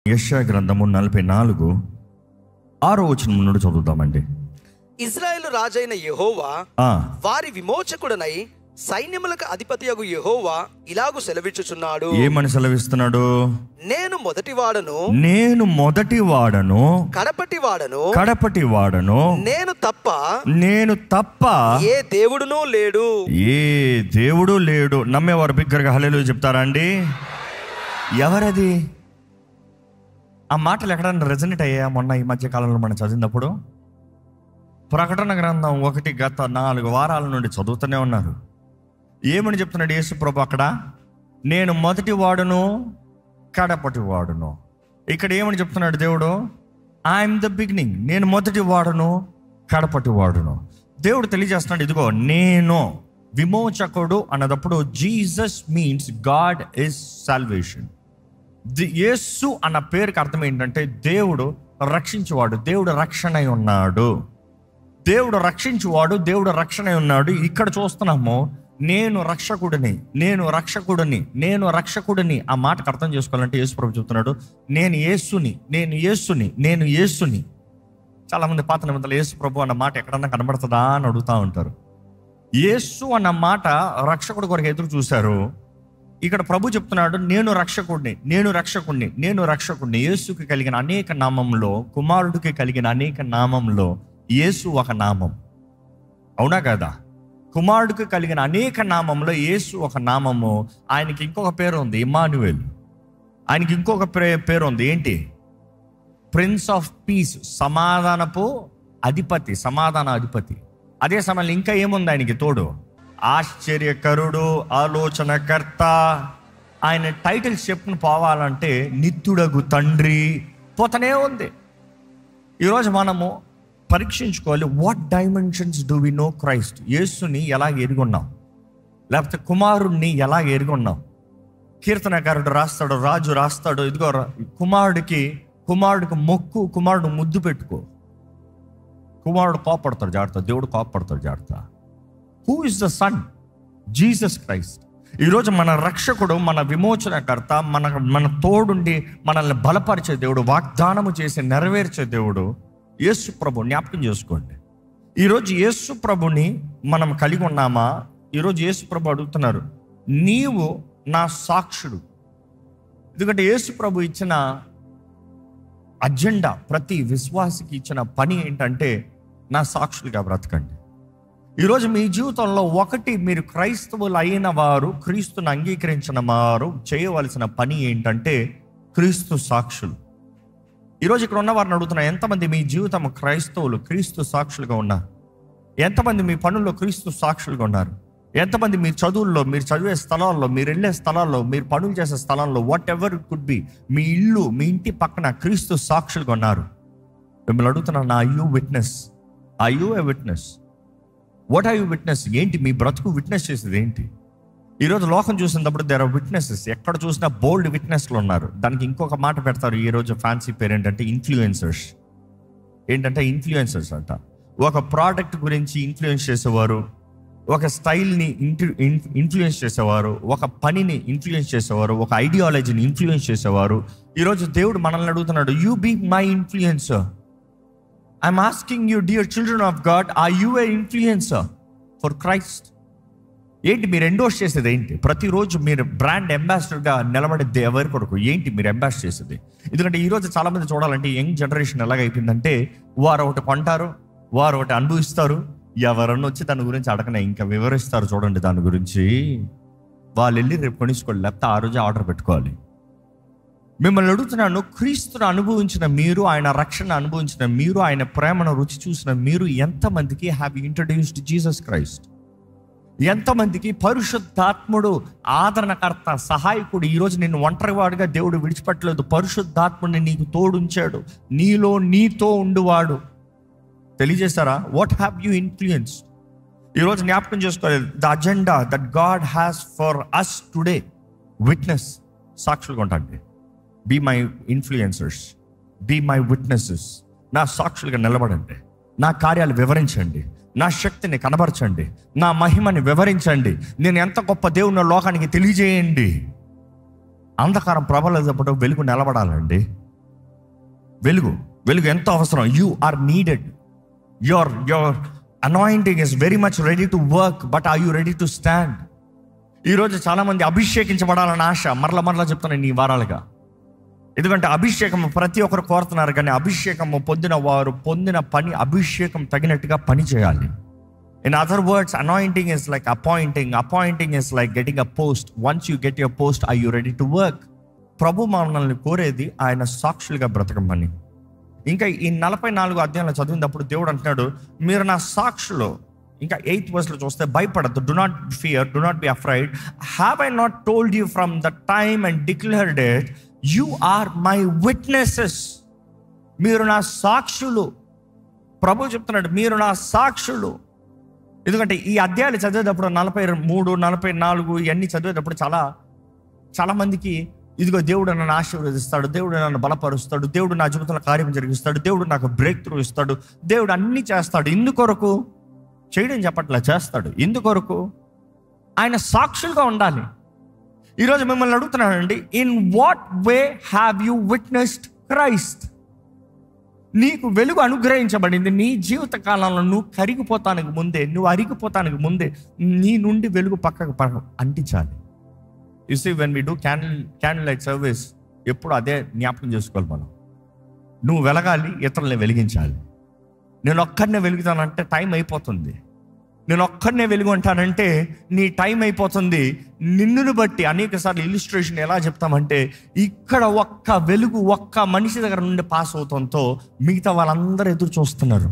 యెషయా గ్రంథము 44:6 నుండి చదువుతామండి. ఇజ్రాయేలు రాజైన యెహోవా వారి విమోచకుడనై సైన్యములకు అధిపతియగు యెహోవా ఇలాగు సెలవిచ్చుచున్నాడు. ఏమని సెలవిస్తున్నాడు? నేను మొదటి వాడను కడపటి వాడను నేను తప్ప ఏ దేవుడు లేడు. నమ్మేవారు బిగ్గరగా హల్లెలూయా చెప్తారా అండి? ఎవరది? ఆ మాటలు ఎక్కడన్నా రెజనేట్ అయ్యా? మొన్న ఈ మధ్య కాలంలో మనం చదివినప్పుడు ప్రకటన గ్రంథం 1 గత 4 వారాల నుండి చదువుతూనే ఉన్నారు. ఏమని చెప్తున్నాడు యేసు ప్రభు అక్కడ? నేను మొదటి వాడును కడపటి వాడును. ఇక్కడ ఏమని చెప్తున్నాడు దేవుడు? I'm the beginning. నేను మొదటి వాడును కడపటి వాడును. దేవుడు తెలియజేస్తున్నాడు, ఇదిగో నేను విమోచకుడు అన్నదప్పుడు Jesus means God is salvation. Yesu అన్న పేరుకి అర్థం ఏంటంటే దేవుడు రక్షించేవాడు, దేవుడు రక్షణ అయి ఉన్నాడు, దేవుడు రక్షించువాడు, దేవుడు రక్షణ అయి ఉన్నాడు. ఇక్కడ చూస్తున్నాము నేను రక్షకుడిని. ఆ మాటకు అర్థం చేసుకోవాలంటే యేసు ప్రభు చెప్తున్నాడు, నేను యేసుని. చాలా మంది పాత నిబంధనలు యేసు ప్రభు అన్న మాట ఎక్కడన్నా కనబడుతుందా అని అడుగుతూ ఉంటారు. యేసు అన్న మాట రక్షకుడి కొరకు ఎదురు చూశారు. ఇక్కడ ప్రభు చెప్తున్నాడు, నేను రక్షకుడిని. యేసుకి కలిగిన అనేక నామంలో, కుమారుడికి కలిగిన అనేక నామంలో యేసు ఒక నామం. అవునా కదా? కుమారుడికి కలిగిన అనేక నామంలో యేసు ఒక నామము. ఆయనకి ఇంకొక పేరు ఉంది, ఇమ్మానుయేల్. ఆయనకి ఇంకొక పేరు ఉంది, ఏంటి? ప్రిన్స్ ఆఫ్ పీస్, సమాధాన అధిపతి. అదే సమయంలో ఇంకా ఏముంది ఆయనకి తోడు? ఆశ్చర్యకరుడు, ఆలోచనకర్త. ఆయన టైటిల్స్ చెప్పుకుని పోవాలంటే నిత్యుడగు తండ్రి పోతనే ఉంది. ఈరోజు మనము పరీక్షించుకోవాలి, what dimensions do we know Christ? యేసుని ఎలా ఎరుగున్నాం, లేకపోతే కుమారుడిని ఎలా ఎరుగున్నాం? కీర్తనకారుడు రాస్తాడు, రాజు రాస్తాడు, ఇదిగో కుమారుడికి మొక్కు, కుమారుడు ముద్దు పెట్టుకో. కుమారుడు కోపడతాడు జాగ్రత్త, దేవుడు కోపడతాడు జాగ్రత్త. Who is the son? Jesus Christ. ఈరోజు మన రక్షకుడు, మన విమోచనకర్త, మన తోడుండి మనల్ని బలపరిచే దేవుడు, వాగ్దానము చేసి నెరవేర్చే దేవుడు యేసు ప్రభు. జ్ఞాపకం చేసుకోండి, ఈరోజు యేసు ప్రభుని మనం కలిగి ఉన్నామా? ఈరోజు యేసు ప్రభు అడుగుతున్నారు, నీవు నా సాక్షుడు. ఎందుకంటే యేసు ప్రభు ఇచ్చిన అజెండా, ప్రతి విశ్వాసికి ఇచ్చిన పని ఏంటంటే నా సాక్షులుగా బ్రతకండి. ఈరోజు మీ జీవితంలో మీరు క్రైస్తవులు అయిన వారు, క్రీస్తుని అంగీకరించిన వారు చేయవలసిన పని ఏంటంటే క్రీస్తు సాక్షులు. ఈరోజు ఇక్కడ ఉన్న వారిని అడుగుతున్నా, ఎంతమంది మీ జీవితం క్రైస్తవులు, క్రీస్తు సాక్షులుగా ఉన్నారు? ఎంతమంది మీ పనుల్లో క్రీస్తు సాక్షులుగా ఉన్నారు? ఎంతమంది మీ చదువుల్లో, మీరు చదివే స్థలాల్లో, మీరు వెళ్ళే స్థలాల్లో, మీరు పనులు చేసే స్థలాల్లో, whatever it could be, మీ ఇల్లు, మీ ఇంటి పక్కన క్రీస్తు సాక్షులుగా ఉన్నారు? మిమ్మల్ని అడుగుతున్నాను, are you a witness? What are you witness? ఏంటి మీ బ్రతుకు విట్నెస్ చేసేది ఏంటి? ఈరోజు లోకం చూసినప్పుడు దేర్ ఆర్ విట్నెసెస్. ఎక్కడ చూసినా బోల్డ్ విట్నెస్లు ఉన్నారు. దానికి ఇంకొక మాట పెడతారు ఈరోజు, ఫ్యాన్సీ పేరు ఏంటంటే ఇన్ఫ్లుయెన్సర్స్. ఇన్ఫ్లుయెన్సర్స్ అంట. ఒక ప్రోడక్ట్ గురించి ఇన్ఫ్లుయెన్స్ చేసేవారు, ఒక స్టైల్ని ఇన్ఫ్లుయెన్స్ చేసేవారు, ఒక పనిని ఇన్ఫ్లుయెన్స్ చేసేవారు, ఒక ఐడియాలజీని ఇన్ఫ్లుయెన్స్ చేసేవారు. ఈరోజు దేవుడు మనల్ని అడుగుతున్నాడు, you be my influencer. I'm asking you, dear children of God, are you a influencer for Christ? ఏంటి మీరు ఎండోర్స్ చేసేది ఏంటి? ప్రతిరోజు మీరు బ్రాండ్ అంబాసిడర్గా నిలబడేది ఎవరి కొరకు? ఏంటి మీరు అంబాసిడర్ చేసేది? ఎందుకంటే ఈరోజు చాలామంది చూడాలంటే యంగ్ జనరేషన్ ఎలాగైపోయిందంటే, వారు ఒకటి కొంటారు, వారు ఒకటి అనుభవిస్తారు, ఎవరన్నా వచ్చి దాని గురించి అడగనే ఇంకా వివరిస్తారు. చూడండి దాని గురించి, వాళ్ళు వెళ్ళి రేపు కొనిసుకోవాలి, లేకపోతే ఆ రోజు ఆర్డర్ పెట్టుకోవాలి. మిమ్మల్ని అడుగుతున్నాను, క్రీస్తును అనుభవించిన మీరు, ఆయన రక్షణ అనుభవించిన మీరు, ఆయన ప్రేమను రుచి చూసిన మీరు ఎంతమందికి హ్యావ్ ఇంట్రడ్యూస్డ్ జీసస్ క్రైస్ట్? ఎంతమందికి పరిశుద్ధాత్ముడు ఆదరణకర్త, సహాయకుడు? ఈరోజు నిన్ను ఒంటరివాడుగా దేవుడు విడిచిపెట్టలేదు. పరిశుద్ధాత్ముడిని నీకు తోడుంచాడు, నీతో ఉండువాడు. తెలియజేస్తారా? What have you influence? ఈరోజు జ్ఞాపకం చేసుకోవాలి, the agenda that God has for us today. Witness, సాక్షులుగా ఉంటాండి. Be my influencers, be my witnesses. నా సాక్షులుగా నిలబడండి, నా కార్యాలు వివరించండి, నా శక్తిని కనబరచండి, నా మహిమని వివరించండి, నేను ఎంత గొప్ప దేవుని లోకానికి తెలియజేయండి. అంధకారం ప్రబలప్పుడు వెలుగు నిలబడాలండి. వెలుగు వెలుగు ఎంతో అవసరం. You are needed. Your anointing is very much ready to work, but are you ready to stand? ఈరోజు చాలామంది అభిషేకించబడాలని ఆశ, మరలా చెప్తున్నాను ఈ వారాలుగా. ఎందుకంటే అభిషేకం ప్రతి ఒక్కరు కోరుతున్నారు, కానీ అభిషేకము పొందిన వారు పొందిన పని అభిషేకం తగినట్టుగా పని చేయాలి. In other words, anointing is like appointing is like getting a post. Once you get your post, are you ready to work? ప్రభు మనల్ని కోరేది ఆయన సాక్షులుగా బ్రతకమని. ఇంకా ఈ 44 అధ్యాయంలో చదివినప్పుడు దేవుడు అంటున్నాడు, మీరు నా సాక్షులు. ఇంకా 8th verse చూస్తే, భయపడద్దు, do not fear, do not be afraid, have I not told you from the time and declared it, you are my witnesses. మీరు నా సాక్షులు. ప్రభు చెప్తున్నాడు, మీరు నా సాక్షులు. ఎందుకంటే ఈ అధ్యాయాలు చదివేటప్పుడు 43, 44 ఇవన్నీ చదివేటప్పుడు చాలా మందికి ఇదిగో దేవుడు నన్ను ఆశీర్వదిస్తాడు, దేవుడు నన్ను బలపరుస్తాడు, దేవుడు నా జీవితంలో కార్యం జరిగిస్తాడు, దేవుడు నాకు బ్రేక్ త్రూ ఇస్తాడు, దేవుడు అన్నీ చేస్తాడు. ఇందుకొరకు చేయడం చెప్పట్లా, చేస్తాడు. ఎందుకొరకు? ఆయన సాక్షులుగా ఉండాలి. ఈరోజు మిమ్మల్ని అడుగుతున్నానండి, in what way have you witnessed Christ? నీకు వెలుగు అనుగ్రహించబడింది. నీ జీవిత కాలంలో నువ్వు కరిగిపోతానికి ముందే, నువ్వు అరిగిపోతానికి ముందే నీ నుండి వెలుగు పక్కకు అంటించాలి. You see, when we do candle light service, ఎప్పుడు అదే జ్ఞాపకం చేసుకోవాలి మనం. నువ్వు వెలగాలి, ఇతరులని వెలిగించాలి. నేను ఒక్కడనే వెలుగుతానంటే టైం అయిపోతుంది. నేను ఒక్కడనే వెలుగు అంటానంటే నీ టైం అయిపోతుంది. నిన్నుని బట్టి అనేక సార్లు ఇల్లుస్ట్రేషన్ ఎలా చెప్తామంటే, ఇక్కడ ఒక్క వెలుగు ఒక్క మనిషి దగ్గర నుండి పాస్ అవుతుందో మిగతా వాళ్ళందరూ ఎదురు చూస్తున్నారు.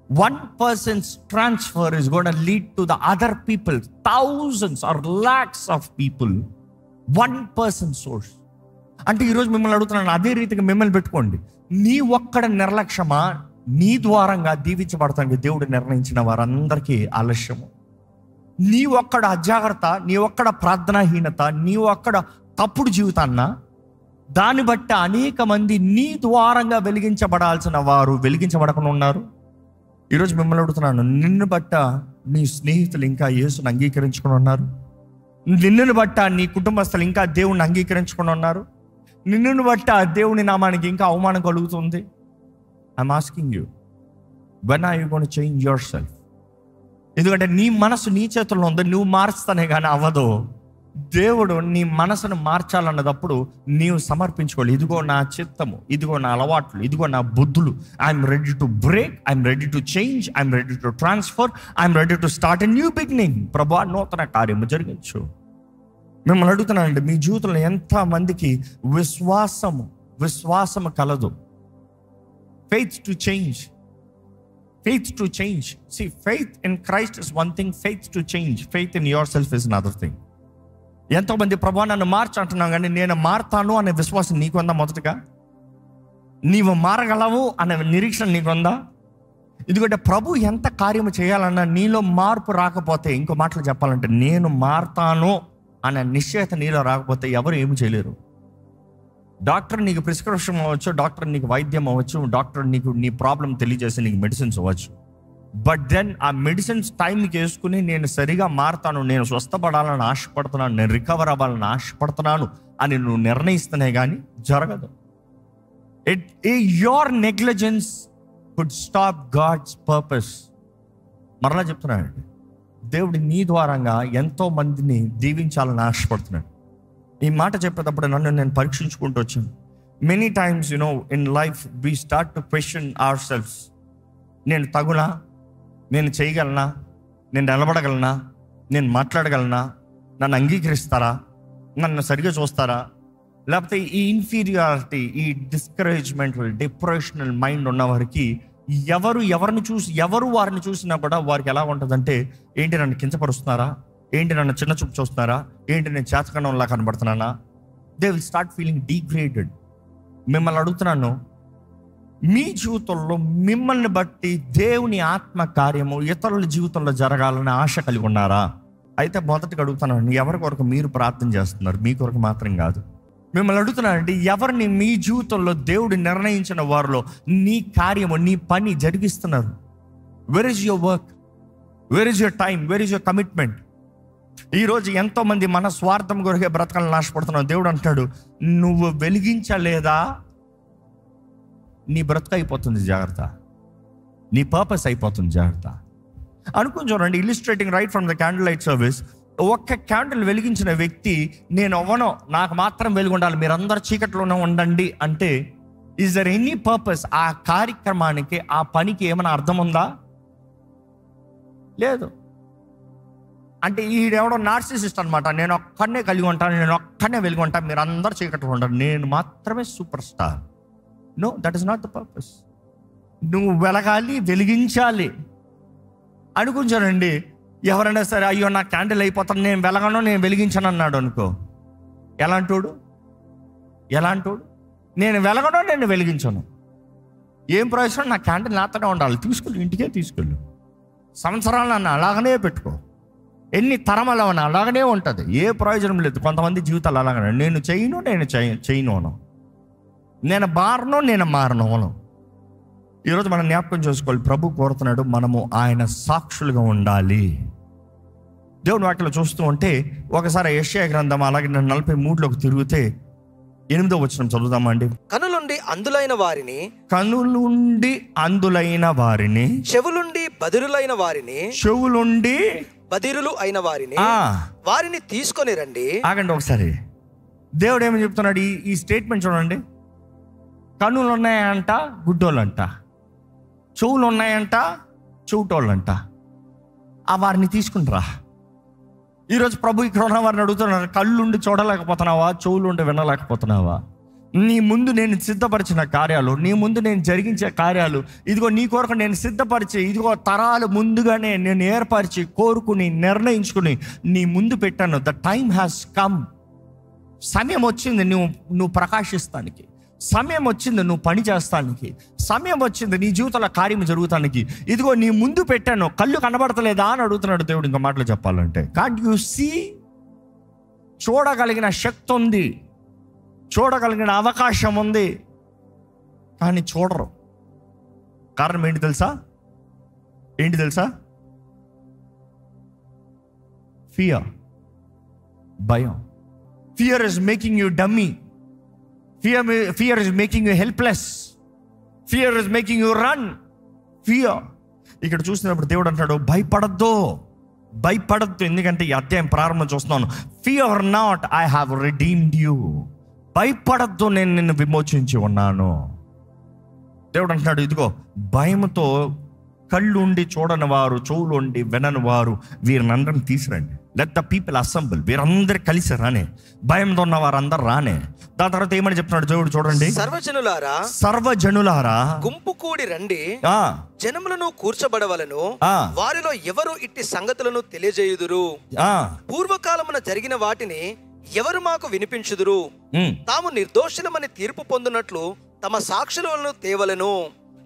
One person's transfer is going to lead to the other people, thousands or lakhs of people. One person's source. అంటే ఈరోజు మిమ్మల్ని అడుగుతున్నాను, అదే రీతిగా మిమ్మల్ని పెట్టుకోండి. నీ ఒక్కడ నిర్లక్ష్యమా? నీ ద్వారంగా దీవించబడతానికి దేవుడు నిర్ణయించిన వారందరికీ ఆలస్యము. నీ ఒక్కడ అజాగ్రత్త, నీ ఒక్కడ ప్రార్థనాహీనత, నీ ఒక్కడ తప్పుడు జీవితాన్న, దాన్ని బట్టి అనేక మంది నీ ద్వారంగా వెలిగించబడాల్సిన వారు వెలిగించబడకుండా ఉన్నారు. ఈరోజు మిమ్మల్ని అడుగుతున్నాను, నిన్ను బట్ట నీ స్నేహితులు ఇంకా యేసుని అంగీకరించుకుని ఉన్నారు. నిన్నుని బట్ట నీ కుటుంబస్తులు ఇంకా దేవుణ్ణి అంగీకరించుకుని ఉన్నారు. నిన్నుని బట్ట దేవుని నామానికి ఇంకా అవమానం కలుగుతుంది. I'm asking you, when are you goin to change yourself? ఎందుకంటే నీ మనసు నీ చేతుల్లో ఉంది. నువ్వు మార్చుతానే కానీ అవ్వదు. దేవుడు నీ మనసును మార్చాలన్నదప్పుడు నీవు సమర్పించుకోవాలి. ఇదిగో నా చిత్తము, ఇదిగో నా అలవాట్లు, ఇదిగో నా బుద్ధులు. I'm ready to break, I'm ready to change, I'm ready to transfer, I'm ready to start a new beginning. ప్రభువా, నూతన కార్యము జరిగించు. మిమ్మల్ని అడుగుతున్నానండి, మీ జీవితంలో ఎంతమందికి విశ్వాసము కలదు? Faith to change. See, faith in Christ is one thing, faith to change, faith in yourself is another thing. ఎంతోమంది ప్రభువా నన్ను మార్చు అంటున్నావు, కానీ నేను మారుతాను అనే విశ్వాసం నీకుందా? మొదటగా నీవు మారగలవు అనే నిరీక్షణ నీకుందా? ఎందుకంటే ప్రభు ఎంత కార్యము చేయాలన్నా నీలో మార్పు రాకపోతే, ఇంకో మాటలు చెప్పాలంటే నేను మారుతాను అనే నిశ్చయత నీలో రాకపోతే ఎవరు ఏమి చేయలేరు. డాక్టర్ నీకు ప్రిస్క్రిప్షన్ అవ్వచ్చు, డాక్టర్ నీకు వైద్యం అవ్వచ్చు, డాక్టర్ నీకు నీ ప్రాబ్లం తెలియజేసి నీకు మెడిసిన్స్ అవ్వచ్చు. బట్ దెన్ ఆ మెడిసిన్స్ టైంకి వేసుకుని నేను సరిగా మారుతాను, నేను స్వస్థపడాలని ఆశపడుతున్నాను, నేను రికవర్ అవ్వాలని ఆశపడుతున్నాను అని నువ్వు నిర్ణయిస్తేనే కానీ జరగదు. Your negligence could stop God's purpose. మరలా చెప్తున్నానండి, దేవుడు నీ ద్వారంగా ఎంతో మందిని దీవించాలని ఆశపడుతున్నాడు. ఈ మాట చెప్పేటప్పుడు నన్ను నేను పరీక్షించుకుంటూ వచ్చాను. Many times in life we start to question our selves. నేను తగునా? నేను చేయగలనా? నేను నిలబడగలనా? నేను మాట్లాడగలనా? నన్ను అంగీకరిస్తారా? నన్ను సరిగా చూస్తారా? లేకపోతే ఈ ఇన్ఫీరియారిటీ, ఈ డిస్కరేజ్మెంటల్, డిప్రెషనల్ మైండ్ ఉన్న వారికి ఎవరు వారిని చూసినా కూడా వారికి ఎలా ఉంటుందంటే, ఏంటి నన్ను కించపరుస్తున్నారా? ఏంటి నన్ను చిన్న చూపు చూస్తున్నారా? ఏంటి నేను చేతకండంలా కనబడుతున్నానా? They will start feeling degraded. మిమ్మల్ని అడుగుతున్నాను, మీ జీవితంలో మిమ్మల్ని బట్టి దేవుని ఆత్మ కార్యము ఇతరుల జీవితంలో జరగాలని ఆశ కలిగి ఉన్నారా? అయితే మొదటిగా అడుగుతున్నాను, ఎవరి కొరకు మీరు ప్రార్థన చేస్తున్నారు? మీ కొరకు మాత్రం కాదు. మిమ్మల్ని అడుగుతున్నానండి, ఎవరిని మీ జీవితంలో దేవుడు నిర్ణయించిన వారిలో నీ కార్యము, నీ పని జరిగిస్తున్నారు? Where is your work? Where is your time? Where is your commitment? ఈరోజు ఎంతో మంది మన స్వార్థం కొరకే బ్రతకాలని ఆశపడుతున్నావు. దేవుడు అంటాడు, నువ్వు వెలిగించలేదా? నీ బ్రతుకు అయిపోతుంది జాగ్రత్త, నీ పర్పస్ అయిపోతుంది జాగ్రత్త. అనుకుని చూడండి, illustrating right from the candle light service. ఒక్క క్యాండిల్ వెలిగించిన వ్యక్తి, నేను అవ్వను, నాకు మాత్రం వెలుగు ఉండాలి, మీరందరూ చీకట్లోనే ఉండండి అంటే, ఈజ్ దర్ ఎనీ పర్పస్? ఆ కార్యక్రమానికి, ఆ పనికి ఏమైనా అర్థం ఉందా? లేదు. అంటే ఈడెవడో నార్సిసిస్ట్ అనమాట, నేను ఒక్కడనే కలిగి ఉంటాను, నేను ఒక్కడనే వెలిగి ఉంటాను, మీరు అందరూ చీకట్లో ఉంటారు, నేను మాత్రమే super star. No, that is not the purpose. నువ్వు వెలగాలి, వెలిగించాలి. అనుకుంటానండి, ఎవరైనా సరే, అయ్యో నా క్యాండిల్ అయిపోతాను, నేను వెలగను, నేను వెలిగించను అన్నాడు అనుకో, ఎలాంటోడు? నేను వెలగను, నేను వెలిగించను, ఏం ప్రయోజనం? నా క్యాండిల్ నాతోనే ఉండాలి, తీసుకెళ్ళి ఇంటికే తీసుకెళ్ళు, సంవత్సరాలు అన్న అలాగనే పెట్టుకో, ఎన్ని తరమలు అన్న అలాగనే ఉంటుంది, ఏ ప్రయోజనం లేదు. కొంతమంది జీవితాలు అలాగనే, నేను చేయను, నేను మారను. ఈరోజు మనం జ్ఞాపకం చేసుకోవాలి, ప్రభు కోరుతున్నాడు మనము ఆయన సాక్షులుగా ఉండాలి. దేవుని వాక్యలో చూస్తూ ఉంటే, ఒకసారి యెషయా గ్రంథం అలాగే 43లోకి తిరిగితే 8వ వచనం చదువుదామండి. కనులుండి అందులైన వారిని, చెవులుండి బదిరులు అయిన వారిని వారిని తీసుకొని రండి. ఆగండి ఒకసారి, దేవుడు ఏమని చెప్తున్నాడు? ఈ స్టేట్మెంట్ చూడండి. కన్నులు ఉన్నాయంట గుడ్డోళ్ళంట, చెవులు ఉన్నాయంట చెవిటోళ్ళంట, ఆ వారిని తీసుకుంటారా? ఈరోజు ప్రభు ఇక్కడ ఉన్న వారిని అడుగుతున్నారు, కళ్ళుండి చూడలేకపోతున్నావా? చెవులుండి వినలేకపోతున్నావా? నీ ముందు నేను సిద్ధపరిచిన కార్యాలు, నీ ముందు నేను జరిగించే కార్యాలు, ఇదిగో నీ కొరకు నేను సిద్ధపరిచి, ఇదిగో తరాలు ముందుగానే నేను ఏర్పరిచి, కోరుకుని, నిర్ణయించుకుని నీ ముందు పెట్టాను. The time has come. సమయం వచ్చింది నువ్వు ప్రకాశిస్తానికి, సమయం వచ్చింది నువ్వు పని చేస్తానికి, సమయం వచ్చింది నీ జీవితంలో కార్యం జరుగుతానికి. ఇదిగో నీ ముందు పెట్టాను, కళ్ళు కనబడతలేదా అని అడుగుతున్నాడు దేవుడు. ఇంకా మాటలు చెప్పాలంటే, కాంట్ యు సీ? చూడగలిగిన శక్తి ఉంది, చూడగలిగిన అవకాశం ఉంది, కానీ చూడరు. కారణం ఏంటి తెలుసా? భయం. Fear is making you dummy. Fear is making you helpless. Fear is making you run. Fear. ఇక్కడ చూసినప్పుడు దేవుడు అంటాడు, భయపడద్దు. ఎందుకంటే ఈ అధ్యాయం ప్రారంభం చూస్తున్నాను. Fear not, I have redeemed you. భయపడద్దు, నేను నిన్ను విమోచించి ఉన్నాను. దేవుడు అంటున్నాడు, ఇదిగో భయంతో కళ్ళు ఉండి చూడని వారు, చెవులు ఉండి వినని వారు, వీరిని అందరిని తీసుకురండి. Let the people assemble. వీరందరూ కలిసి రానే, భయంతో ఉన్న వారందరూ రానే. దాని తర్వాత ఏమని చెప్తున్నాడు దేవుడు చూడండి. సర్వజనులారా గుంపు కూడి రండి, జనములను కూర్చబడవలను, వారిలో ఎవరు ఇట్టి సంగతులను తెలియజేయుదురు. పూర్వకాలమున జరిగిన వాటిని ఎవరు మాకు వినిపించుదురు. తాము నిర్దోషులమని తీర్పు పొందునట్లు తమ సాక్షులను తేవలను.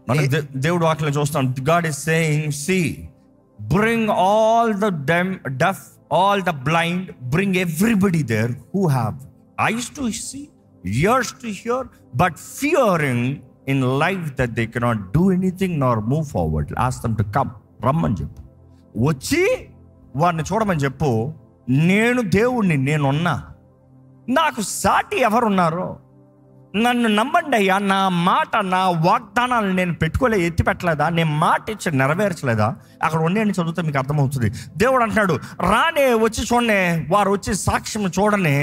మనం దేవుడు వాక్యం చూస్తాం. God is saying, see, bring all the deaf, all the blind, bring everybody there who have eyes to see, ears to hear, but fearing in life that they cannot do anything nor move forward. Ask them to come. రమ్మని చెప్పు, వచ్చి వారిని చూడమని చెప్పు. నేను దేవుణ్ణి, నేనున్నా, నాకు సాటి ఎవరున్నారో నన్ను నమ్మండి అయ్యా. నా మాట, నా వాగ్దానాలు నేను ఎత్తి పెట్టలేదా? నేను మాట ఇచ్చి నెరవేర్చలేదా? అక్కడ ఉండేని చదివితే మీకు అర్థమవుతుంది. దేవుడు అంటున్నాడు, రానే, వచ్చి చూడనే. వారు వచ్చి సాక్ష్యం చూడనే,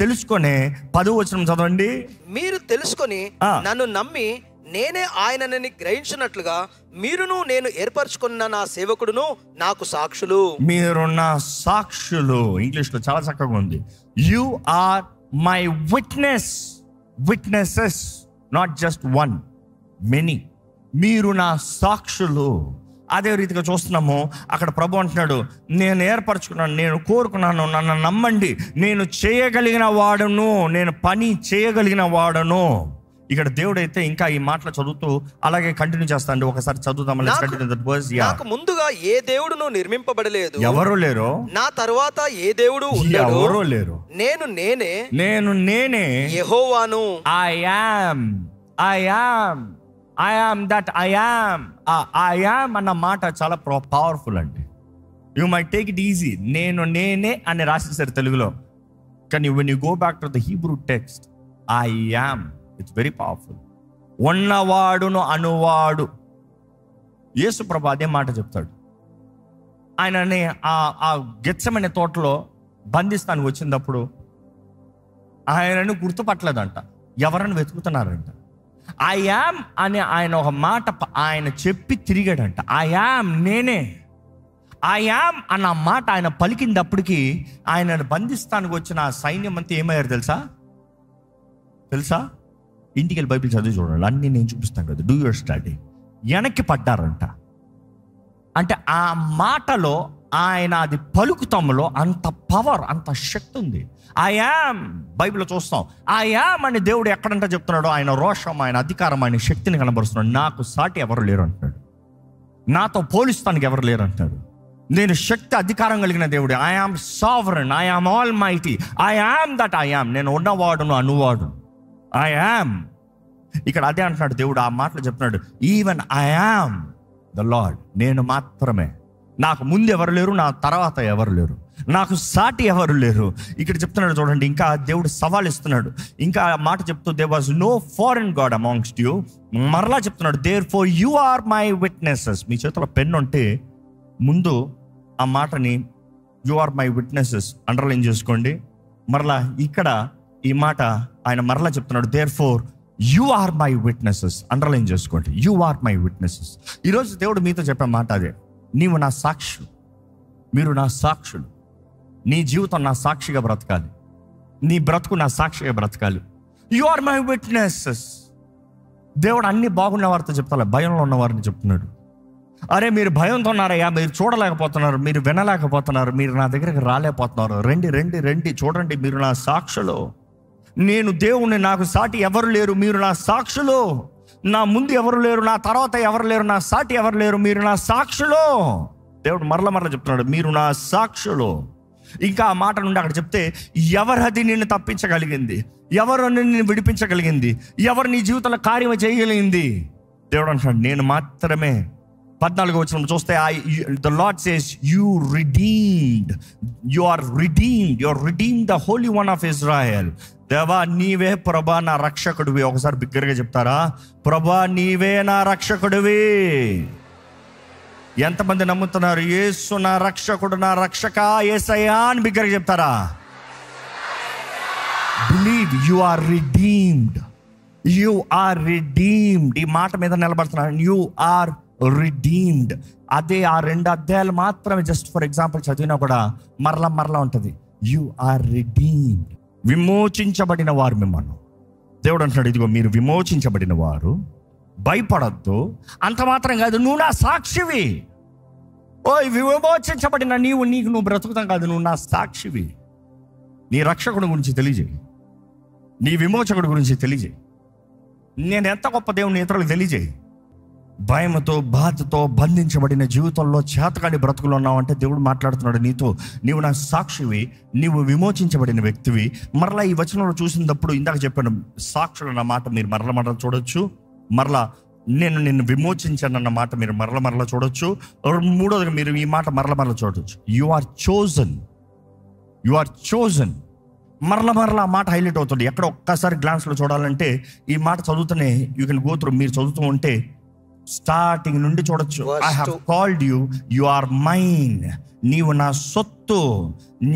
తెలుసుకొనే. 10వ వచనం చదవండి. మీరు తెలుసుకొని నన్ను నమ్మి నేనే ఆయనని గ్రహించినట్లుగా మీరును నేను ఏర్పరచుకున్న నా సేవకుడును నాకు సాక్షులు. మీరు నా సాక్షులు. ఇంగ్లీష్లో చాలా చక్కగా ఉంది. You are my witnesses, not just one, many. మీరు నా సాక్షులు. అదే రీతిగా చూస్తున్నాము. అక్కడ ప్రభు అంటున్నాడు, నేను ఏర్పరచుకున్నాను, నేను కోరుకున్నాను, నన్ను నమ్మండి, నేను చేయగలిగిన వాడను, నేను పని చేయగలిగిన వాడను. ఇక్కడ దేవుడు అయితే ఇంకా ఈ మాటలు చదువుతూ అలాగే కంటిన్యూ చేస్తాండి. ఒకసారి చదువుతాం. నాకు ముందుగా ఏ దేవుడును నిర్మింపబడలేదు, ఎవరు లేరు. నా తరువాత ఏ దేవుడు ఎవరు లేరు. నేను నేనే యెహోవాను. I am that I am. I am అన్న మాట చాలా పవర్ఫుల్ అండి. You might take it easy. నేనే అని రాసేసారు తెలుగులో, కానీ when you go back to the Hebrew text, I am, it's very powerful. ఉన్నవాడును అనువాడు. యేసుప్రభు అదే మాట చెప్తాడు. ఆయనని ఆ గెత్సెమనే తోటలో బంధిస్తానికి వచ్చినప్పుడు ఆయనను గుర్తుపట్టలేదంట, ఎవరని వెతుకుతున్నారంట. ఐ యామ్ అని ఆయన ఒక మాట ఆయన చెప్పి తిరిగాడంట. ఐ యామ్, నేనే. ఐ యామ్ అన్న మాట ఆయన పలికినప్పటికీ ఆయనను బంధిస్తానికి వచ్చిన ఆ సైన్యం అంతా ఏమయ్యారు తెలుసా? ఇంటికి వెళ్ళి బైబిల్ చదివి చూడండి, అన్నీ నేను చూపిస్తాను కదా, డూ యువర్ స్టడీ. వెనక్కి పడ్డారంట. అంటే ఆ మాటలో ఆయన అది పలుకుతంలో అంత పవర్, అంత శక్తి ఉంది. ఐ యామ్ బైబిల్లో చూస్తాం. ఐ యామ్ అని దేవుడు ఎక్కడంటే చెప్తున్నాడో ఆయన రోషం, ఆయన అధికారం, ఆయన శక్తిని కనబరుస్తున్నాడు. నాకు సాటి ఎవరు లేరు అంటున్నాడు, నాతో పోలిస్తానికి ఎవరు లేరు అంటున్నాడు. నేను శక్తి అధికారం కలిగిన దేవుడు. I am sovereign, I am all mighty, I am that I am. నేను ఉన్నవాడును అనువాడు. I am. ఇక్కడ అదే అంటున్నాడు దేవుడు. ఆ మాటలు చెప్తున్నాడు. Even I am the lord. నేను మాత్రమే, నాకు ముందు ఎవరు లేరు, నా తర్వాత ఎవరు లేరు, నాకు సాటి ఎవరు లేరు. ఇక్కడ చెప్తున్నాడు చూడండి. ఇంకా దేవుడు సవాల్ ఇస్తున్నాడు. ఇంకా ఆ మాట చెప్తూ, there was no foreign god amongst you. మరలా చెప్తున్నాడు, therefore you are my witnesses. మీ చేతిలో పెన్ ఉంటే ముందు ఆ మాటని you are my witnesses underline చేసుకోండి. మరలా ఇక్కడ ఈ మాట ఆయన మరలా చెప్తున్నాడు, therefore you are my witnesses underline చేసుకోండి. You are my witnesses. ఈరోజు దేవుడు మీతో చెప్పే మాట అదే. నీవు నా సాక్షులు, మీరు నా సాక్షులు. నీ జీవితం నా సాక్షిగా బ్రతకాలి, నీ బ్రతుకు నా సాక్షిగా బ్రతకాలి. You are my witnesses. దేవుడు అన్ని బాగున్న వారితో చెప్తా, భయంలో ఉన్న వారిని చెప్తున్నాడు. అరే మీరు భయంతో ఉన్నారయ్యా, మీరు చూడలేకపోతున్నారు, మీరు వినలేకపోతున్నారు, మీరు నా దగ్గరికి రాలేకపోతున్నారు. రండి రండి రండి, చూడండి, మీరు నా సాక్షులు. నేను దేవుణ్ణి, నాకు సాటి ఎవరు లేరు, మీరు నా సాక్షులు. నా ముందు ఎవరు లేరు, నా తర్వాత ఎవరు లేరు, నా సాటి ఎవరు లేరు, మీరు నా సాక్షులు. దేవుడు మరల చెప్తున్నాడు, మీరు నా సాక్షులు. ఇంకా ఆ మాట నుండి అక్కడ చెప్తే, ఎవరది నిన్ను తప్పించగలిగింది, ఎవరు నిన్ను విడిపించగలిగింది, ఎవరు నీ జీవితంలో కార్యం చేయగలిగింది? దేవుడు అంటున్నాడు, నేను మాత్రమే. 14వ వచనం చూస్తే, the Lord says, you redeemed, you are redeemed, you are redeemed the Holy One of Israel. దేవా నీవే ప్రభా నా రక్షకుడివి. ఒకసారి బిగ్గరగా చెప్తారా, ప్రభా నీవే నా రక్షకుడివి. ఎంతమంది నమ్ముతున్నారు? యేసు నా రక్షకుడు, నా రక్షక యేసయ్యా అని బిగ్గరగా చెప్తారా? Believe you are redeemed, you are redeemed. ఈ మాట మీద నిలబడుతున్నాను, యు ఆర్ రిడీమ్డ్. అదే ఆ 2 అధ్యాయాలు మాత్రమే జస్ట్ ఫర్ ఎగ్జాంపుల్ చదివినా కూడా మరలా ఉంటుంది. యు ఆర్ రిడీమ్డ్, విమోచించబడిన వారు. మిమ్మల్ని దేవుడు అంటున్నాడు, ఇదిగో మీరు విమోచించబడిన వారు, భయపడద్దు. అంత మాత్రం కాదు, నువ్వు నా సాక్షివి. ఓయ్ విమోచించబడిన నీకు నువ్వు బ్రతుకుతాం కాదు, నువ్వు నా సాక్షివి. నీ రక్షకుడి గురించి తెలియజేయి, నీ విమోచకుడి గురించి తెలియజేయి. నేను ఎంత గొప్ప దేవుని ఇతరులకు తెలియజేయి. భయంతో బాధతో బంధించబడిన జీవితంలో చేతకాని బ్రతుకులు ఉన్నావంటే దేవుడు మాట్లాడుతున్నాడు నీతో. నీవు నా సాక్షివి, నీవు విమోచించబడిన వ్యక్తివి. మరలా ఈ వచనంలో చూసినప్పుడు ఇందాక చెప్పాను, సాక్షులు అన్న మాట మీరు మరల చూడొచ్చు. మరలా నేను నిన్ను విమోచించానన్న మాట మీరు మరల చూడొచ్చు. మూడోదిగా మీరు ఈ మాట మరల చూడొచ్చు. You are chosen, you are chosen. మరల ఆ మాట హైలైట్ అవుతుంది. ఎక్కడ ఒక్కసారి గ్లాన్స్లో చూడాలంటే ఈ మాట చదువుతూనే యూ కెన్ గో త్రూ. మీరు చదువుతూ ఉంటే స్టార్టింగ్ నుండి చూడొచ్చు. I have called you, you are mine. నీవు నా సొత్తు,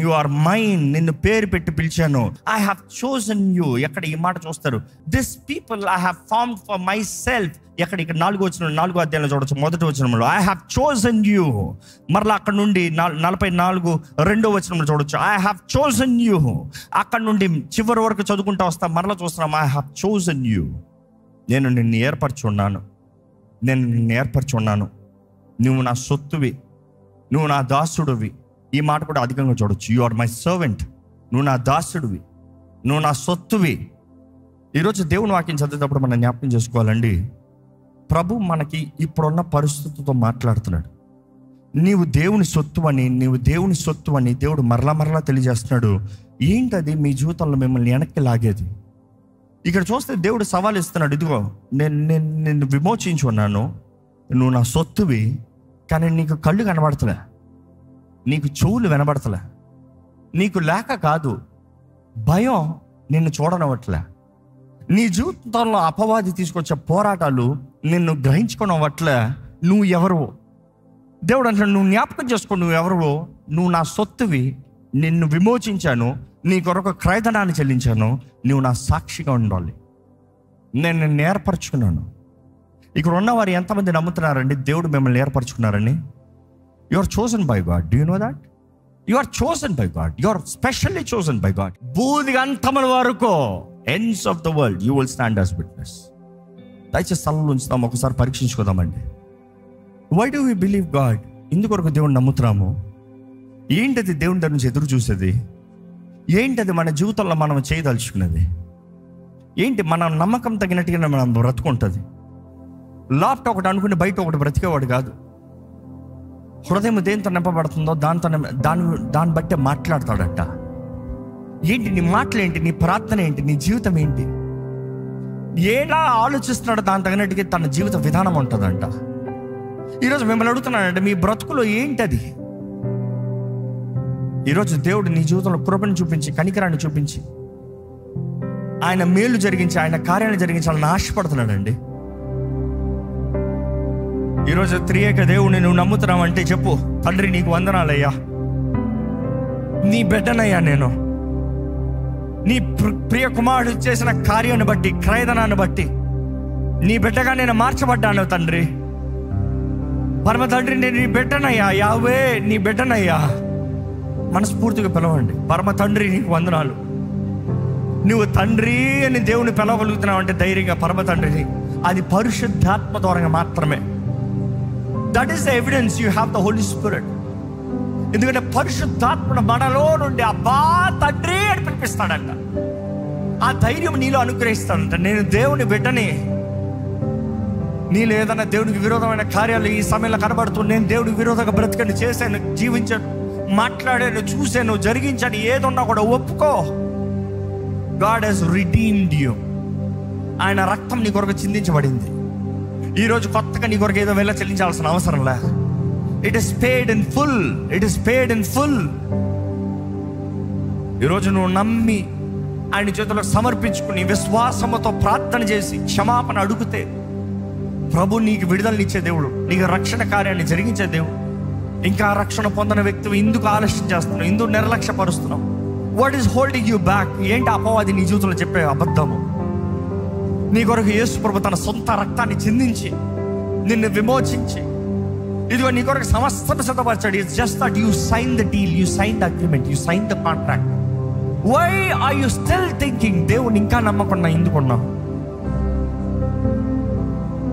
యు ఆర్ మైన్. నిన్ను పేరు పెట్టి పిలిచాను. I have chosen you. ఎక్కడ ఈ మాట చూస్తారు, this people I have formed for my self. ఎక్కడ ఇక్కడ 4వ అధ్యాయంలో చూడొచ్చు, 1వ వచనంలో ఐ హావ్ చోజన్ యూ. మరలా అక్కడ నుండి 44 2వ వచనంలో చూడొచ్చు, ఐ హావ్ చోజన్ యూ. అక్కడ నుండి చివరి వరకు చదువుకుంటూ వస్తాం, మరలా చూస్తున్నాం, ఐ హావ్ చోజన్ యూ. నేను నిన్ను ఏర్పరచున్నాను, నేను నిన్ను ఏర్పరచున్నాను. నువ్వు నా సొత్తువి, నువ్వు నా దాసుడివి. ఈ మాట కూడా అధికంగా చూడొచ్చు. You are my servant. నువ్వు నా దాసుడివి, నువ్వు నా సొత్తువి. ఈరోజు దేవుని వాక్యం చదివేటప్పుడు మనం జ్ఞాపకం చేసుకోవాలండి, ప్రభు మనకి ఇప్పుడున్న పరిస్థితులతో మాట్లాడుతున్నాడు. నీవు దేవుని సొత్తు అని, నీవు దేవుని సొత్తు అని దేవుడు మరలా తెలియజేస్తున్నాడు. ఏంటది మీ జీవితంలో మిమ్మల్ని వెనక్కి లాగేది? ఇక్కడ చూస్తే దేవుడు సవాల్ ఇస్తున్నాడు, ఇదిగో నేను విమోచించి ఉన్నాను, నువ్వు నా సొత్తువి. కానీ నీకు కళ్ళు కనబడతలే, నీకు చెవులు వినబడతలే, నీకు లేక కాదు, భయం నిన్ను చూడనవట్లే. నీ జీవితంలో అపవాది తీసుకొచ్చే పోరాటాలు నిన్ను గ్రహించుకోవడం పట్ల నువ్వు ఎవరు దేవుడు అంటాడు, నువ్వు జ్ఞాపకం చేసుకో, నువ్వు ఎవరు, నువ్వు నా సొత్తువి, నిన్ను విమోచించాను, నీ కొరకు క్రయధనాన్ని చెల్లించాను, నువ్వు నా సాక్షిగా ఉండాలి, నేను నిన్ను ఏర్పరచుకున్నాను. ఇక్కడ ఉన్నవారు ఎంతమంది నమ్ముతున్నారండి దేవుడు మిమ్మల్ని ఏర్పరచుకున్నారని? You are chosen by God. Do you know that? You are chosen by God. You are specially chosen by God. బూది అంతముల వరకు, ends of the world you will stand as witness. దయచేసి స్థలంలో ఉంచుతాం, ఒకసారి పరీక్షించుకోదామండి. Why do we believe God? ఎందుకొరకు దేవుడిని నమ్ముతున్నాము? ఏంటది దేవుని దగ్గర నుంచి ఎదురు చూసేది? ఏంటది మన జీవితంలో మనం చేయదలుచుకున్నది? ఏంటి మన నమ్మకం తగినట్టుగా మనం బ్రతుకుంటుంది? లాప్ట్ ఒకటి అనుకుని బయట ఒకటి బ్రతికేవాడు కాదు. హృదయం దేంతో నింపబడుతుందో దాన్ని బట్టే మాట్లాడతాడట. ఏంటి నీ మాటలు ఏంటి, నీ ప్రార్థన ఏంటి, నీ జీవితం ఏంటి, ఎలా ఆలోచిస్తున్నాడో దాని తగినట్టుగా తన జీవిత విధానం ఉంటుందంట. ఈరోజు మిమ్మల్ని అడుగుతున్నానంటే మీ బ్రతుకులో ఏంటది? ఈరోజు దేవుడు నీ జీవితంలో కృపను చూపించి, కనికరాన్ని చూపించి, ఆయన మేలు జరిగించి, ఆయన కార్యాన్ని జరిగించాలని ఆశపడుతున్నాడండి. ఈరోజు త్రియేక దేవుడిని నువ్వు నమ్ముతున్నావంటే చెప్పు, తండ్రి నీకు వందనాలయ్యా, నీ బిడ్డనయ్యా, నేను నీ ప్రియ కుమారుడు చేసిన కార్యాన్ని బట్టి, క్రయధనాన్ని బట్టి నీ బిడ్డగా నేను మార్చబడ్డాను తండ్రి. పరమ తండ్రి నేను నీ బిడ్డనయ్యా, యావే నీ బిడ్డనయ్యా. మనస్ఫూర్తిగా పిలవండి, పరమ తండ్రి నీకు వందనాలు. నువ్వు తండ్రి అని దేవుని పిలవగలుగుతున్నావు అంటే ధైర్యంగా పరమ తండ్రిని, అది పరిశుద్ధాత్మ ద్వారా మాత్రమే. That is the evidence you have the Holy Spirit. ఎందుకంటే పరిశుద్ధాత్మ మనలో నుండి అబ్బా తండ్రి అని పిలిపిస్తాడంట. ఆ ధైర్యం నీలో అనుగ్రహిస్తాడంట. నేను దేవుని బిడ్డని. నీలో ఏదైనా దేవునికి విరోధమైన కార్యాలు ఈ సమయంలో కనబడుతూ, నేను దేవునికి విరోధంగా బ్రతకని, చేశాను, జీవించాను, మాట్లాడాను, చూశాను, జరిగించాను, ఏదున్నా కూడా ఒప్పుకో. God has redeemed you. ఆయన రక్తం నీ కొరకు చిందించబడింది. ఈరోజు కొత్తగా నీ కొరకు ఏదో వెళ్ళ చెల్లించాల్సిన అవసరం లే. It is paid in full. It is paid in full. ఈరోజు నువ్వు నమ్మి ఆయన చేతులకు సమర్పించుకుని విశ్వాసముతో ప్రార్థన చేసి క్షమాపణ అడిగితే ప్రభు నీకు విడుదలనిచ్చే దేవుడు, నీకు రక్షణ కార్యాన్ని జరిగించే దేవుడు. ఇంకా రక్షణ పొందిన వ్యక్తి ఎందుకు ఆలస్యం చేస్తున్నావు? ఎందుకు నిర్లక్ష్యపరుస్తున్నావు? What is holding you back? ఏంటి అపవాది నీ జీవితంలో చెప్పే అబద్ధము? నీ కొరకు యేసు ప్రభు తన సొంత రక్తాన్ని చిందించి నిన్ను విమోచించి ఇదిగో నీ కొరకు సమస్తం సిద్ధపరచాడు. It's just that you sign the deal, you sign the agreement, you sign the contract. Why are you still thinking దేవుని ఇంకా నమ్మకుండా ఎందుకున్నావు?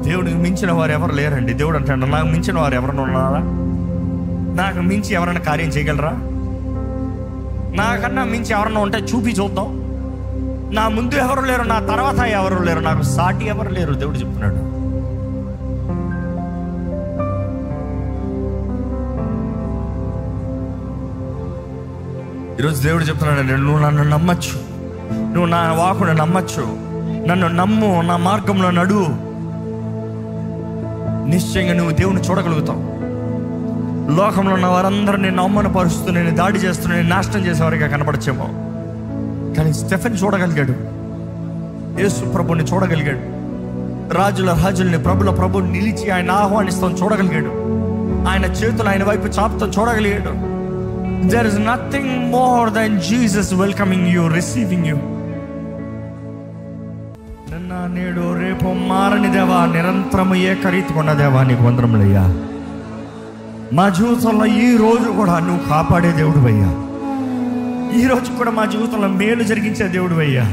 దేవుడికి మించిన వారు ఎవరు లేరండి. దేవుడు అంటాడు, నాకు మించిన వారు ఎవరైనా ఉన్నారా? నాకు మించి ఎవరైనా కార్యం చేయగలరా? నాకన్నా మించి ఎవరన్నా ఉంటే చూపి చూద్దాం. నా ముందు ఎవరు లేరు, నా తర్వాత ఎవరు లేరు, నాకు సాటి ఎవరు లేరు. దేవుడు చెప్తున్నాడు. ఈరోజు దేవుడు చెప్తున్నాడు, నువ్వు నన్ను నమ్మచ్చు, నువ్వు నా వాకును నమ్మచ్చు, నన్ను నమ్ము, నా మార్గంలో నడువు. నిశ్చయంగా నువ్వు దేవుని చూడగలుగుతావు. లోకంలో ఉన్న వారందరూ నేను అవమానపరుస్తూ, నేను దాడి చేస్తూ, నేను నాశనం చేసేవారిగా కనపడచ్చేమో, కానీ స్టెఫెన్ చూడగలిగాడు, యేసు ప్రభుని చూడగలిగాడు, రాజుల రాజుల్ని, ప్రభుల ప్రభుని నిలిచి ఆయన ఆహ్వానిస్తాం చూడగలిగాడు, ఆయన చేతులు ఆయన వైపు చాపుతాం చూడగలిగాడు. There is nothing more than Jesus welcoming you, receiving you. నిన్న నేడు రేపు మారని దేవా, నిరంతరము ఏకరీతిగా దేవా నీకు వందనములయ్యా. మా జీవితంలో ఈ రోజు కూడా నువ్వు కాపాడే దేవుడు అయ్యా. ఈ రోజు కూడా మా జీవితంలో మేలు జరిగించే దేవుడు అయ్యా.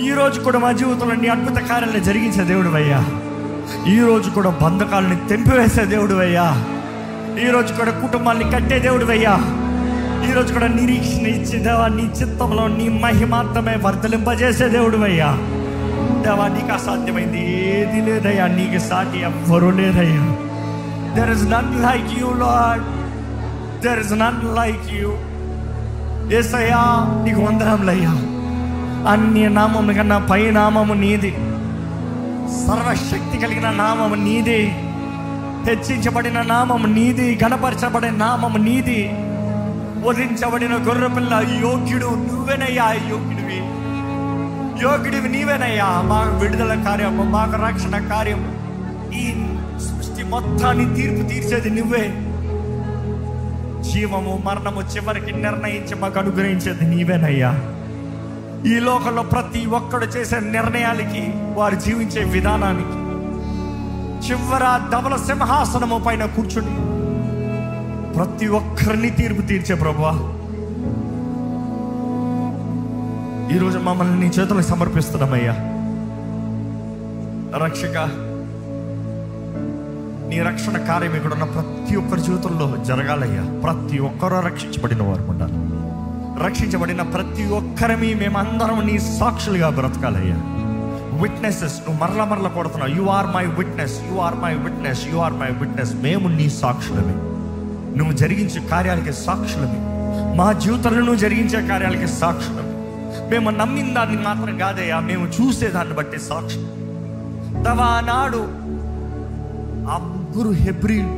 ఈ రోజు కూడా మా జీవితంలో నీ అద్భుత కార్యాలను జరిగించే దేవుడు అయ్యా. ఈ రోజు కూడా బంధకాలని తెంపివేసే దేవుడు అయ్యా. ఈ రోజు కూడా కుటుంబాన్ని కట్టే దేవుడు అయ్యా. ఈ రోజు కూడా నిరీక్షణ ఇచ్చే దేవా, నీ చిత్తంలో నీ మహిమాత్రమే వర్ధలింపజేసే దేవుడు అయ్యా. దేవా నీకు అసాధ్యమైంది ఏది లేదయ్యా, నీకు సాటి ఎవ్వరూ లేదయ్యా. There is none like you, Lord. There is none like you. యేసయ్యా నీకు వందనములయ్యా. అన్య నామము కన్నా పై నామము నీది, సర్వశక్తి కలిగిన నామము నీది, హెచ్చించబడిన నామము నీది, గణపరచబడిన నామము నీది. వధించబడిన గొర్రెపిల్ల యోగ్యుడు నువ్వేనయ్యా. యోగ్యుడివి యోగ్యుడివి నీవేనయ్యా. మాకు విడుదల కార్యము, మాకు రక్షణ కార్యము, ఈ సృష్టి మొత్తాన్ని తీర్పు తీర్చేది నువ్వే. జీవము మరణము చివరికి నిర్ణయించి మాకు అనుగ్రహించేది నీవేనయ్యా. ఈ లోకంలో ప్రతి ఒక్కడు చేసే నిర్ణయాలకి, వారు జీవించే విధానానికి, చివర ధవల సింహాసనము పైన కూర్చుని ప్రతి ఒక్కరిని తీర్పు తీర్చే ప్రభువా, ఈరోజు మమ్మల్ని నీ చేతులకు సమర్పిస్తున్నామయ్యా. రక్షక, నీ రక్షణ కార్యం ఇక్కడ ఉన్న ప్రతి ఒక్కరి జీవితంలో జరగాలయ్యా. ప్రతి ఒక్కరూ రక్షించబడిన వారు ఉండాలి. రక్షించబడిన ప్రతి ఒక్కరిని మేమందరం నీ సాక్షులుగా బ్రతకాలయ్యా. విట్నెసెస్, నువ్వు మరల కొడుతున్నావు. You are my witness, you are my witness, you are my witness. మేము నీ సాక్షులమే. నువ్వు జరిగించే కార్యాలకి సాక్షులమే. మా జీవితంలో నువ్వు జరిగించే కార్యాలకి సాక్షులమే. మేము నమ్మిన దాన్ని మాత్రం కాదయ్యా, మేము చూసేదాన్ని బట్టి సాక్షి. నాడు ఆ ముగ్గురు హెబ్రీలు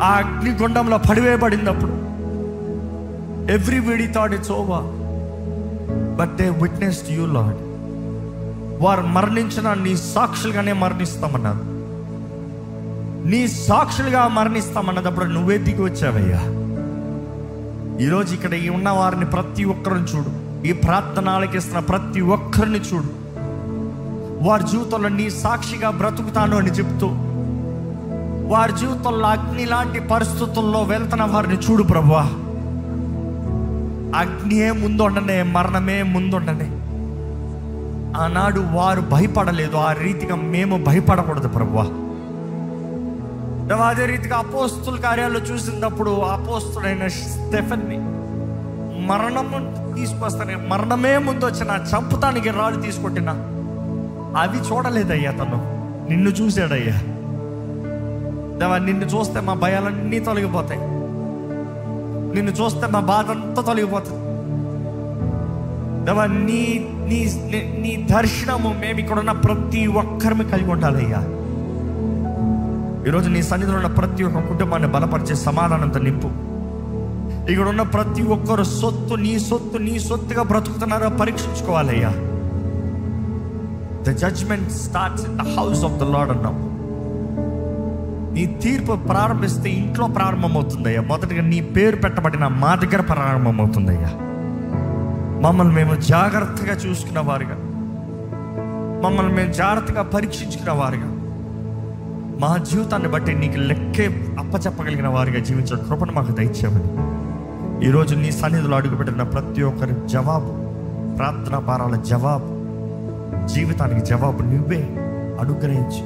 ఆ అగ్నిగుండంలో పడివేయబడినప్పుడు everybody thought it's over, but they witnessed you Lord. వారు మరణించిన నీ సాక్షులుగానే మరణిస్తామన్నారు. నీ సాక్షులుగా మరణిస్తామన్నప్పుడు నువ్వే దిగి వచ్చావయ్యా. ఈరోజు ఇక్కడ ఉన్న వారిని ప్రతి ఒక్కరిని చూడు. ఈ ప్రార్థన ఆలకిస్తున్న ప్రతి ఒక్కరిని చూడు. వారి జీవితంలో నీ సాక్షిగా బ్రతుకుతాను అని చెప్తూ, వారి జీవితంలో అగ్ని లాంటి పరిస్థితుల్లో వెళ్తున్న వారిని చూడు ప్రభువా. అగ్నియే ముందుండనే, మరణమే ముందుండనే. ఆనాడు వారు భయపడలేదు, ఆ రీతిగా మేము భయపడకూడదు ప్రభువా. అదే రీతిగా అపోస్తుల కార్యాలు చూసినప్పుడు అపోస్తుడైన స్టెఫెన్ని మరణము తీసుకొస్తానే, మరణమే ముందు వచ్చిన చంపుతానికి రాళ్ళు తీసుకొట్టిన అవి చూడలేదయ్యా. తను నిన్ను చూశాడయ్యా. దేవా, నిన్ను చూస్తే మా భయాలన్నీ తొలగిపోతాయి. నిన్ను చూస్తే మా బాధ అంతా తొలగిపోతుంది. దేవా, నీ నీ నీ దర్శనము మేము ఇక్కడ ఉన్న ప్రతి ఒక్కరిని కలిగి ఉండాలయ్యా. ఈరోజు నీ సన్నిధిలో ఉన్న ప్రతి ఒక్క కుటుంబాన్ని బలపరిచే సమాధానంతో నింపు. ఇక్కడ ఉన్న ప్రతి ఒక్కరు నీ సొత్తుగా బ్రతుకుతున్నారో పరీక్షించుకోవాలయ్యా. The judgement starts in the house of the Lord అన్నావు. నీ తీర్పు ప్రారంభిస్తే ఇంట్లో ప్రారంభమవుతుందయ్యా. మొదటిగా నీ పేరు పెట్టబడిన మా దగ్గర ప్రారంభమవుతుందయ్యా. మమ్మల్ని మేము జాగ్రత్తగా చూసుకున్న వారుగా, మమ్మల్ని మేము జాగ్రత్తగా పరీక్షించుకున్న వారుగా, మా జీవితాన్ని బట్టి నీకు లెక్కే అప్పచెప్పగలిగిన వారిగా జీవించే కృపను మాకు దయచేయమని ఈరోజు నీ సన్నిధిలో అడుగుపెట్టిన ప్రతి ఒక్కరి జవాబు, ప్రార్థనా భారాల జవాబు, జీవితానికి జవాబు నువ్వే అనుగ్రహించి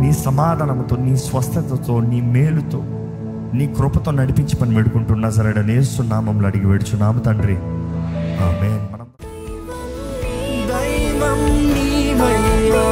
నీ సమాధానంతో, నీ స్వస్థతతో, నీ మేలుతో, నీ కృపతో నడిపించి పని వేడుకుంటున్నా సరే యేసు నామములో అడిగి వేడుచున్నాము తండ్రి, ఆమేన్. దైవం నీవయ్యా.